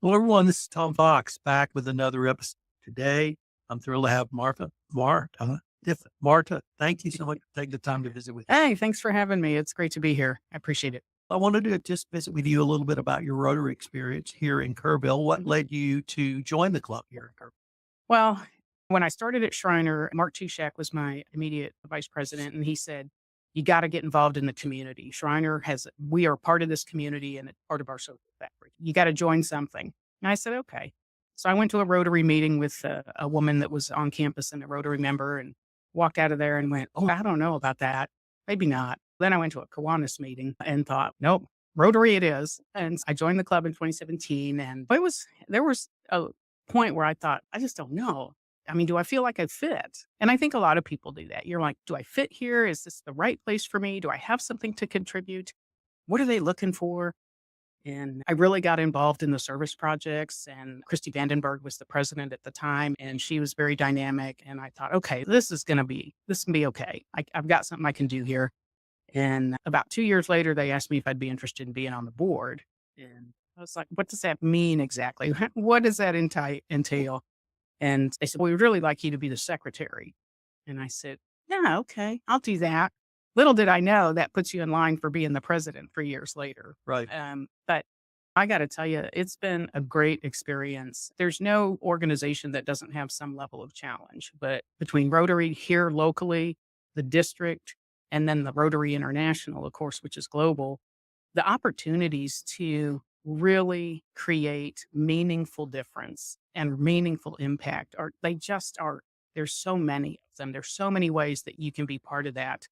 Hello, everyone. This is Tom Fox back with another episode. Today, I'm thrilled to have Marta Diffen. Marta, thank you so much for taking the time to visit with me. Hey, thanks for having me. It's great to be here. I appreciate it. I wanted to just visit with you a little bit about your Rotary experience here in Kerrville. What led you to join the club here in Kerrville? Well, when I started at Shriner, Mark Tushak was my immediate vice president, and he said, "You got to get involved in the community. We are part of this community and it's part of our social fabric. You got to join something." And I said, "Okay." So I went to a Rotary meeting with a woman that was on campus and a Rotary member and walked out of there and went, "Oh, I don't know about that. Maybe not." Then I went to a Kiwanis meeting and thought, "Nope, Rotary it is." And I joined the club in 2017. And there was a point where I thought, I just don't know. I mean, do I feel like I fit? And I think a lot of people do that. You're like, do I fit here? Is this the right place for me? Do I have something to contribute? What are they looking for? And I really got involved in the service projects. And Christy Vandenberg was the president at the time, and she was very dynamic. And I thought, okay, this can be okay. I've got something I can do here. And about 2 years later, they asked me if I'd be interested in being on the board. And I was like, what does that mean exactly? What does that entail? And they said, well, we'd really like you to be the secretary. And I said, yeah, okay, I'll do that. Little did I know that puts you in line for being the president 3 years later. Right. But I got to tell you, it's been a great experience. There's no organization that doesn't have some level of challenge, but between Rotary here locally, the district, and then the Rotary International, of course, which is global, the opportunities to really create meaningful difference and meaningful impact there's so many of them. There's so many ways that you can be part of that.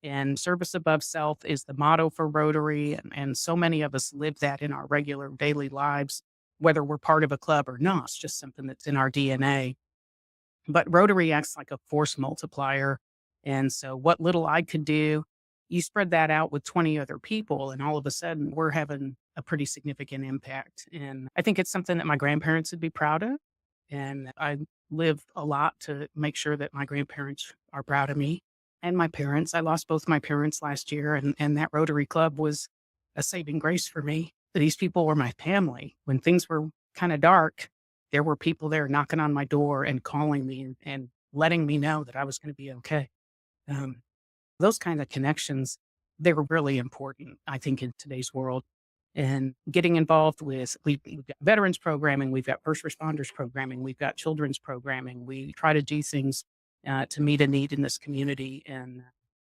And service above self is the motto for Rotary. And so many of us live that in our regular daily lives, whether we're part of a club or not. It's just something that's in our DNA. But Rotary acts like a force multiplier. And so what little I could do, you spread that out with 20 other people, and all of a sudden we're having a pretty significant impact. And I think it's something that my grandparents would be proud of. And I live a lot to make sure that my grandparents are proud of me and my parents. I lost both my parents last year, and that Rotary Club was a saving grace for me. These people were my family. When things were kind of dark, there were people there knocking on my door and calling me and letting me know that I was going to be okay. Um, those kind of connections, they're really important, I think, in today's world. And getting involved with, we've got veterans programming, we've got first responders programming, we've got children's programming. We try to do things to meet a need in this community. And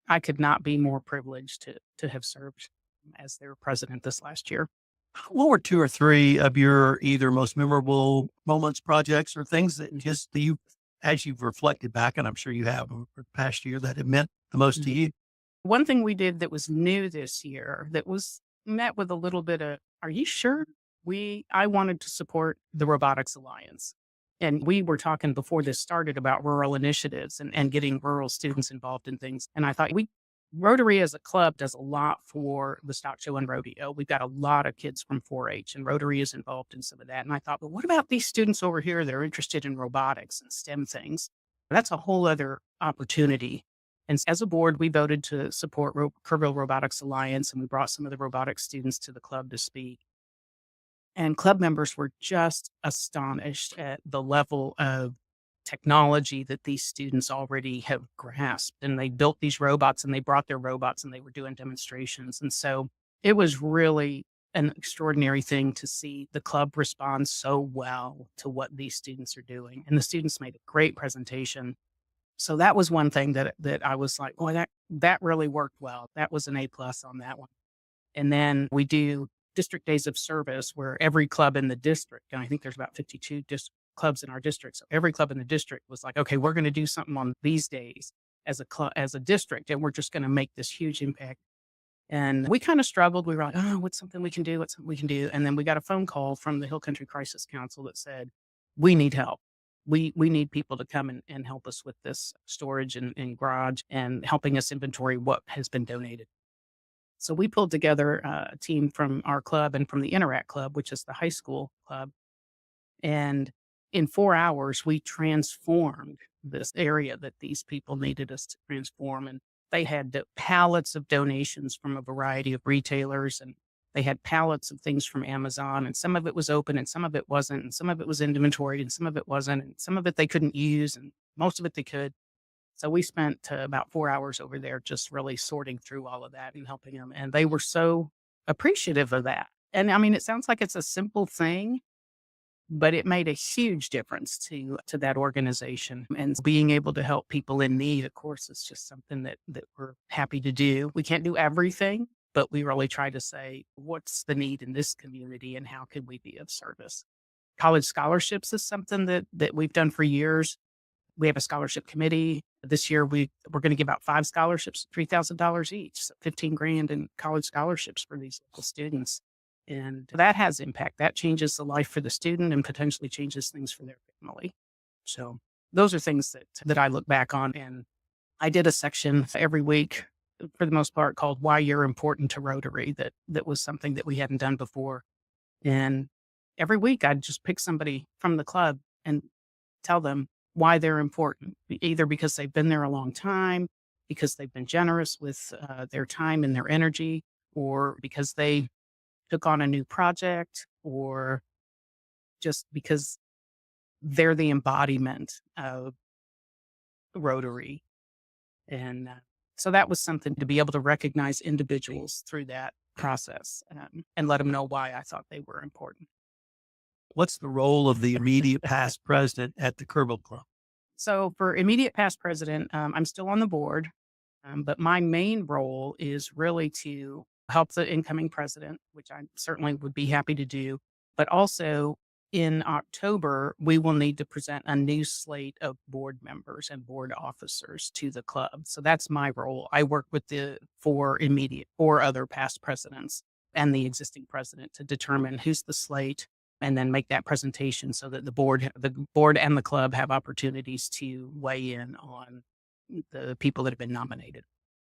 I could not be more privileged to have served as their president this last year. What were two or three of your either most memorable moments, projects, or things that just as you've reflected back, and I'm sure you have over the past year, that have meant the most to you? One thing we did that was new this year that was met with a little bit of, are you sure? I wanted to support the Robotics Alliance. And we were talking before this started about rural initiatives and getting rural students involved in things. And I thought Rotary as a club does a lot for the stock show and rodeo. We've got a lot of kids from 4-H, and Rotary is involved in some of that. And I thought, well, what about these students over here that are interested in robotics and STEM things? That's a whole other opportunity. And as a board, we voted to support Kerrville Robotics Alliance, and we brought some of the robotics students to the club to speak. And club members were just astonished at the level of technology that these students already have grasped. And they built these robots, and they brought their robots, and they were doing demonstrations. And so it was really an extraordinary thing to see the club respond so well to what these students are doing. And the students made a great presentation. So that was one thing that I was like, boy, that really worked well. That was an A+ on that one. And then we do district days of service where every club in the district, and I think there's about 52 clubs in our district. So every club in the district was like, okay, we're going to do something on these days as a district, and we're just going to make this huge impact. And we kind of struggled. We were like, oh, what's something we can do? What's something we can do? And then we got a phone call from the Hill Country Crisis Council that said, we need help. We need people to come and help us with this storage and garage and helping us inventory what has been donated. So we pulled together a team from our club and from the Interact Club, which is the high school club. And in 4 hours, we transformed this area that these people needed us to transform. And they had pallets of donations from a variety of retailers. And They had pallets of things from Amazon, and some of it was open and some of it wasn't, and some of it was inventoried and some of it wasn't, and some of it they couldn't use, and most of it they could. So we spent about 4 hours over there just really sorting through all of that and helping them. And they were so appreciative of that. And I mean, it sounds like it's a simple thing, but it made a huge difference to that organization. And being able to help people in need, of course, is just something that we're happy to do. We can't do everything, but we really try to say, what's the need in this community and how can we be of service? College scholarships is something that we've done for years. We have a scholarship committee. This year we're going to give out 5 scholarships, $3,000 each, so 15 grand in college scholarships for these local students. And that has impact. That changes the life for the student and potentially changes things for their family. So those are things that I look back on. And I did a section every week for the most part called Why You're Important to Rotary. That was something that we hadn't done before. And every week I'd just pick somebody from the club and tell them why they're important, either because they've been there a long time, because they've been generous with their time and their energy, or because they took on a new project, or just because they're the embodiment of Rotary. And so that was something to be able to recognize individuals through that process and let them know why I thought they were important. What's the role of the immediate past president at the Kerrville Club? So for immediate past president, I'm still on the board, but my main role is really to help the incoming president, which I certainly would be happy to do. But also in October, we will need to present a new slate of board members and board officers to the club. So that's my role. I work with the 4 other past presidents and the existing president to determine who's the slate and then make that presentation so that the board and the club have opportunities to weigh in on the people that have been nominated.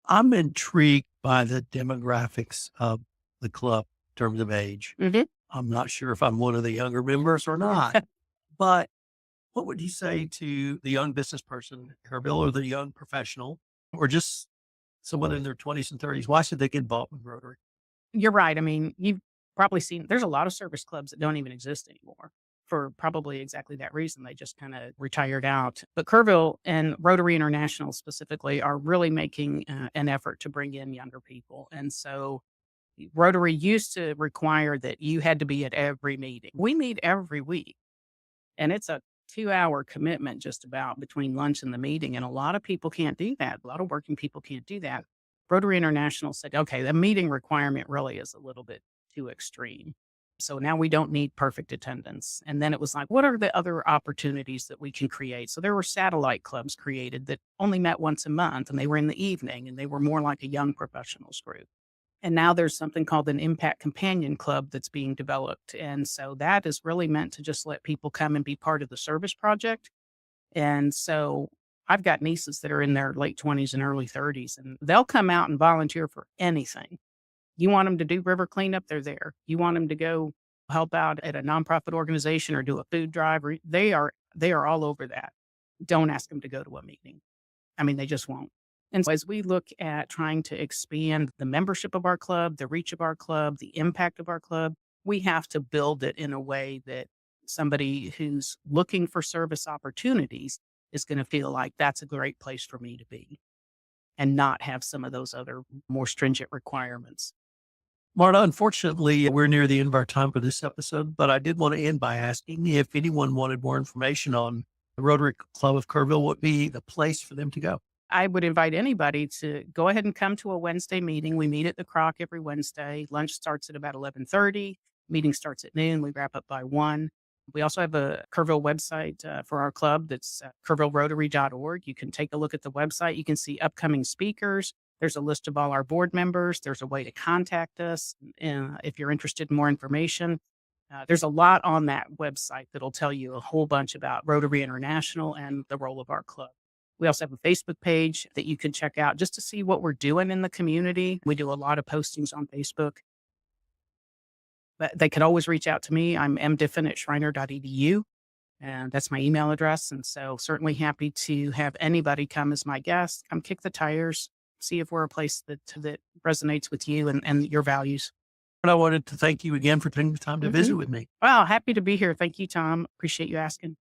I'm intrigued by the demographics of the club in terms of age. Mm-hmm. I'm not sure if I'm one of the younger members or not, but what would you say to the young business person at Kerrville or the young professional or just someone in their 20s and 30s? Why should they get involved with Rotary? You're right. I mean, you've probably seen there's a lot of service clubs that don't even exist anymore for probably exactly that reason. They just kind of retired out. But Kerrville and Rotary International specifically are really making an effort to bring in younger people. And so Rotary used to require that you had to be at every meeting. We meet every week, and it's a 2-hour commitment just about between lunch and the meeting. And a lot of people can't do that. A lot of working people can't do that. Rotary International said, okay, the meeting requirement really is a little bit too extreme. So now we don't need perfect attendance. And then it was like, what are the other opportunities that we can create? So there were satellite clubs created that only met once a month, and they were in the evening, and they were more like a young professionals group. And now there's something called an Impact Companion Club that's being developed. And so that is really meant to just let people come and be part of the service project. And so I've got nieces that are in their late 20s and early 30s, and they'll come out and volunteer for anything. You want them to do river cleanup, they're there. You want them to go help out at a nonprofit organization or do a food drive, or they are all over that. Don't ask them to go to a meeting. I mean, they just won't. And so as we look at trying to expand the membership of our club, the reach of our club, the impact of our club, we have to build it in a way that somebody who's looking for service opportunities is going to feel like that's a great place for me to be and not have some of those other more stringent requirements. Marta, unfortunately, we're near the end of our time for this episode, but I did want to end by asking if anyone wanted more information on the Rotary Club of Kerrville, what would be the place for them to go? I would invite anybody to go ahead and come to a Wednesday meeting. We meet at the Croc every Wednesday. Lunch starts at about 11:30. Meeting starts at noon. We wrap up by 1. We also have a Kerrville website for our club that's kerrvillerotary.org. You can take a look at the website. You can see upcoming speakers. There's a list of all our board members. There's a way to contact us if you're interested in more information. There's a lot on that website that'll tell you a whole bunch about Rotary International and the role of our club. We also have a Facebook page that you can check out just to see what we're doing in the community. We do a lot of postings on Facebook. But they can always reach out to me. I'm mdiffen@shriner.edu, and that's my email address. And so certainly happy to have anybody come as my guest, come kick the tires, see if we're a place that resonates with you and your values. And I wanted to thank you again for taking the time to visit Mhm. with me. Well, happy to be here. Thank you, Tom. Appreciate you asking.